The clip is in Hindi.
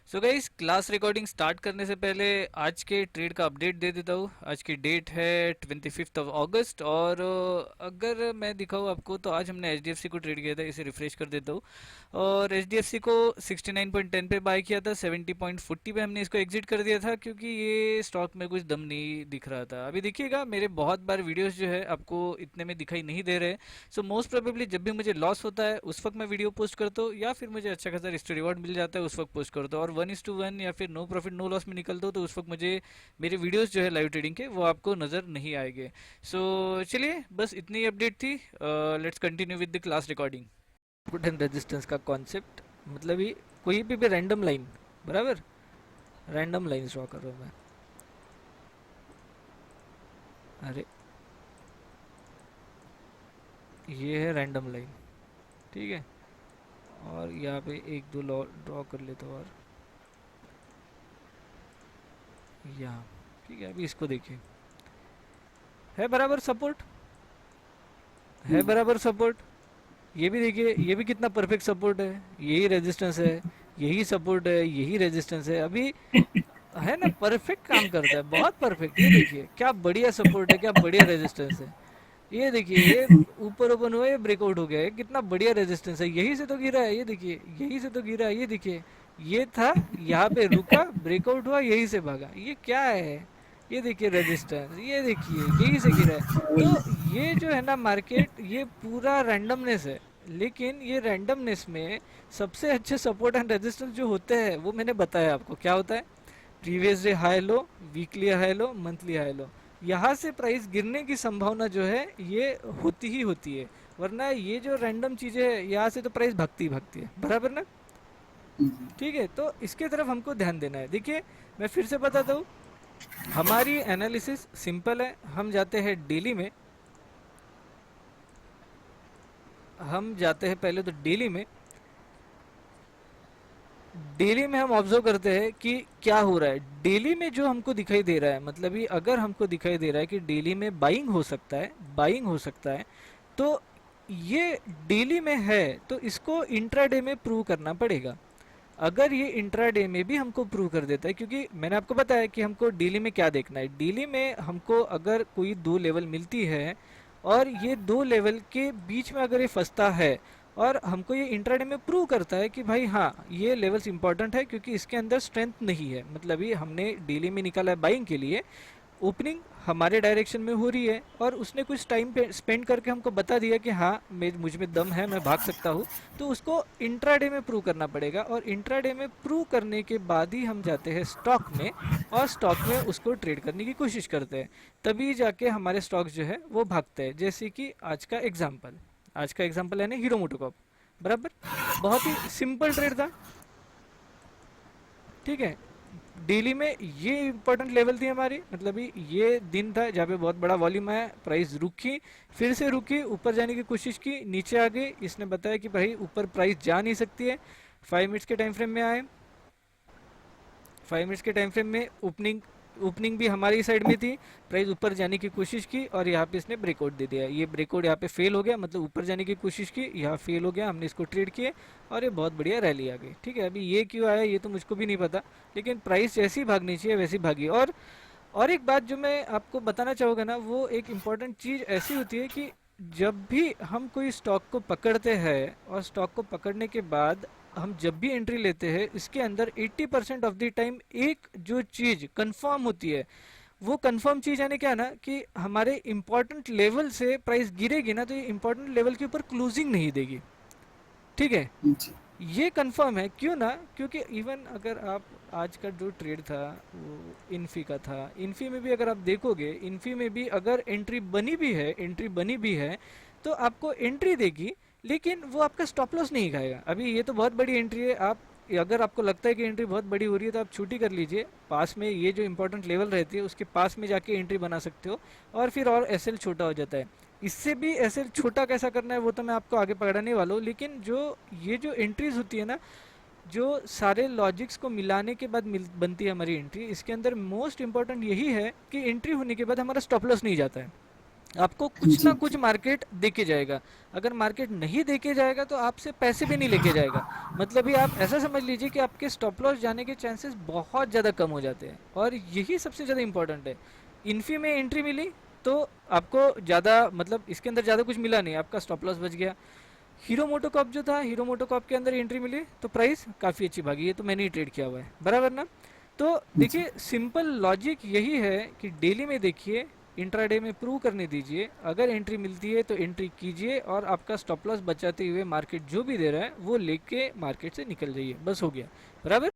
So guys, class recording start करने से पहले आज के ट्रेड का अपडेट दे देता हूँ। आज की डेट है 25 ऑफ अगस्त और अगर मैं दिखाऊँ आपको तो आज हमने एचडीएफसी को ट्रेड किया था। इसे रिफ्रेश कर देता हूँ और एचडीएफसी को 69.10 पे बाय किया था। 70.40 पे हमने इसको एग्जिट कर दिया था क्योंकि ये स्टॉक में कुछ दम नहीं दिख रहा था। अभी देखिएगा, मेरे बहुत बार वीडियोस जो है आपको इतने में दिखाई नहीं दे रहे। सो मोस्ट प्रोबेबली जब भी मुझे लॉस होता है उस वक्त मैं वीडियो पोस्ट करता हूँ, या फिर मुझे अच्छा खासा रिस्क रिवॉर्ड मिल जाता है उस वक्त पोस्ट करता हूँ। और 1:1 या फिर नो प्रॉफिट नो लॉस में निकलता हूँ तो उस वक्त मुझे मेरे वीडियोस जो है लाइव ट्रेडिंग के वो आपको नज़र नहीं आएंगे। सो चलिए, बस इतनी अपडेट थी। Let's continue with the class recording. Support and resistance का कॉन्सेप्ट मतलब ये कोई भी रैंडम लाइन, बराबर रैंडम लाइन ड्रॉ कर रहा हूँ मैं। अरे ये है रैंडम लाइन, ठीक है। और यहाँ पे एक दो ड्रॉ कर लेता हूँ और यहाँ, ठीक है। अभी इसको देखिए, है बराबर सपोर्ट, है बराबर सपोर्ट। ये भी देखिए, ये भी कितना परफेक्ट सपोर्ट है। यही रेजिस्टेंस है, यही सपोर्ट है, यही रेजिस्टेंस है। अभी है ना, परफेक्ट काम करता है, बहुत परफेक्ट। ये देखिए क्या बढ़िया सपोर्ट है, क्या बढ़िया रेजिस्टेंस है। ये देखिए, ये ऊपर ओपन हुआ, ये ब्रेकआउट हो गया है, कितना बढ़िया रेजिस्टेंस है। यही से तो गिरा है, ये देखिए यही से तो गिरा है। ये देखिए, ये था, यहाँ पे रुका, ब्रेकआउट हुआ, यही से भागा। ये क्या है, ये देखिए रेजिस्टेंस, ये देखिए यही से गिरा है। तो ये जो है ना मार्केट, ये पूरा रैंडमनेस है। लेकिन ये रैंडमनेस में सबसे अच्छे सपोर्ट एंड रेजिस्टेंस जो होते हैं वो मैंने बताया आपको क्या होता है। Previous day high low, weekly high low, monthly high low. यहाँ से प्राइस गिरने की संभावना जो है ये होती ही होती है। वरना ये जो रैंडम चीजें है, यहाँ से तो प्राइस भागती ही भागती है, बराबर ना। ठीक है, तो इसके तरफ हमको ध्यान देना है। देखिए, मैं फिर से बताता हूँ, हमारी एनालिसिस सिंपल है। हम जाते हैं डेली में, हम जाते हैं पहले तो डेली में। डेली में हम ऑब्जर्व करते हैं कि क्या हो रहा है। डेली में जो हमको दिखाई दे रहा है, मतलब ये अगर हमको दिखाई दे रहा है कि डेली में बाइंग हो सकता है, बाइंग हो सकता है, तो ये डेली में है तो इसको इंट्राडे में प्रूव करना पड़ेगा। अगर ये इंट्राडे में भी हमको प्रूव कर देता है, क्योंकि मैंने आपको बताया कि हमको डेली में क्या देखना है। डेली में हमको अगर कोई दो लेवल मिलती है और ये दो लेवल के बीच में अगर ये फंसता है और हमको ये इंट्राडे में प्रूव करता है कि भाई हाँ, ये लेवल्स इंपॉर्टेंट है क्योंकि इसके अंदर स्ट्रेंथ नहीं है, मतलब ये हमने डेली में निकाला है बाइंग के लिए, ओपनिंग हमारे डायरेक्शन में हो रही है और उसने कुछ टाइम पे स्पेंड करके हमको बता दिया कि हाँ, मुझ में दम है, मैं भाग सकता हूँ। तो उसको इंट्राडे में प्रूव करना पड़ेगा और इंट्राडे में प्रूव करने के बाद ही हम जाते हैं स्टॉक में और स्टॉक में उसको ट्रेड करने की कोशिश करते हैं। तभी जाके हमारे स्टॉक जो है वो भागते हैं। जैसे कि आज का एग्जाम्पल, आज का एग्जाम्पल है ना हीरो मोटोकॉप, बराबर। बहुत ही सिंपल ट्रेड था, ठीक है। डेली में ये इंपॉर्टेंट लेवल थी हमारी, मतलब ये दिन था जहाँ पे बहुत बड़ा वॉल्यूम आया, प्राइस रुकी, फिर से रुकी, ऊपर जाने की कोशिश की, नीचे आ गई। इसने बताया कि भाई ऊपर प्राइस जा नहीं सकती है। 5 मिनट्स के टाइम फ्रेम में आए, 5 मिनट्स के टाइम फ्रेम में ओपनिंग, ओपनिंग भी हमारी साइड में थी, प्राइस ऊपर जाने की कोशिश की और यहाँ पे इसने ब्रेकआउट दे दिया। ये ब्रेकआउट यहाँ पे फेल हो गया, मतलब ऊपर जाने की कोशिश की, यहाँ फेल हो गया, हमने इसको ट्रेड किए और ये बहुत बढ़िया रैली आ गई। ठीक है, अभी ये क्यों आया ये तो मुझको भी नहीं पता, लेकिन प्राइस जैसी भागनी चाहिए वैसी भागी। और एक बात जो मैं आपको बताना चाहूँगा ना, वो एक इम्पॉर्टेंट चीज़ ऐसी होती है कि जब भी हम कोई स्टॉक को पकड़ते हैं और स्टॉक को पकड़ने के बाद हम जब भी एंट्री लेते हैं, इसके अंदर 80% ऑफ द टाइम एक जो चीज़ कंफर्म होती है, वो कंफर्म चीज़ यानी क्या है ना, कि हमारे इंपॉर्टेंट लेवल से प्राइस गिरेगी ना तो ये इंपॉर्टेंट लेवल के ऊपर क्लोजिंग नहीं देगी, ठीक है। जी। ये कंफर्म है, क्यों ना, क्योंकि इवन अगर आप आज का जो ट्रेड था वो इन्फी का था, इन्फी में भी अगर आप देखोगे, इन्फी में भी अगर एंट्री बनी भी है, एंट्री बनी भी है तो आपको एंट्री देगी, लेकिन वो आपका स्टॉप लॉस नहीं खाएगा। अभी ये तो बहुत बड़ी एंट्री है, आप अगर आपको लगता है कि एंट्री बहुत बड़ी हो रही है तो आप छुट्टी कर लीजिए, पास में ये जो इंपॉर्टेंट लेवल रहती है उसके पास में जाके एंट्री बना सकते हो और फिर और एसएल छोटा हो जाता है। इससे भी ऐसे छोटा कैसा करना है वो तो मैं आपको आगे पकड़ाने वाला हूँ, लेकिन जो ये जो एंट्रीज होती है ना, जो सारे लॉजिक्स को मिलाने के बाद बनती है हमारी एंट्री, इसके अंदर मोस्ट इंपॉर्टेंट यही है कि एंट्री होने के बाद हमारा स्टॉप लॉस नहीं जाता है। आपको कुछ ना जी। कुछ मार्केट देके जाएगा। अगर मार्केट नहीं देके जाएगा तो आपसे पैसे भी नहीं लेके जाएगा। मतलब ही आप ऐसा समझ लीजिए कि आपके स्टॉप लॉस जाने के चांसेस बहुत ज़्यादा कम हो जाते हैं, और यही सबसे ज़्यादा इंपॉर्टेंट है। इन्फी में एंट्री मिली तो आपको ज़्यादा, मतलब इसके अंदर ज़्यादा कुछ मिला नहीं, आपका स्टॉप लॉस बच गया। हीरो मोटोकॉप जो था, हीरो मोटोकॉप के अंदर एंट्री मिली तो प्राइस काफ़ी अच्छी भागी है, तो मैंने ही ट्रेड किया हुआ है, बराबर ना। तो जी। देखिए सिंपल लॉजिक यही है कि डेली में देखिए, इंट्राडे में प्रूव करने दीजिए, अगर एंट्री मिलती है तो एंट्री कीजिए, और आपका स्टॉप लॉस बचाते हुए मार्केट जो भी दे रहा है वो लेके मार्केट से निकल जाइए, बस हो गया, बराबर।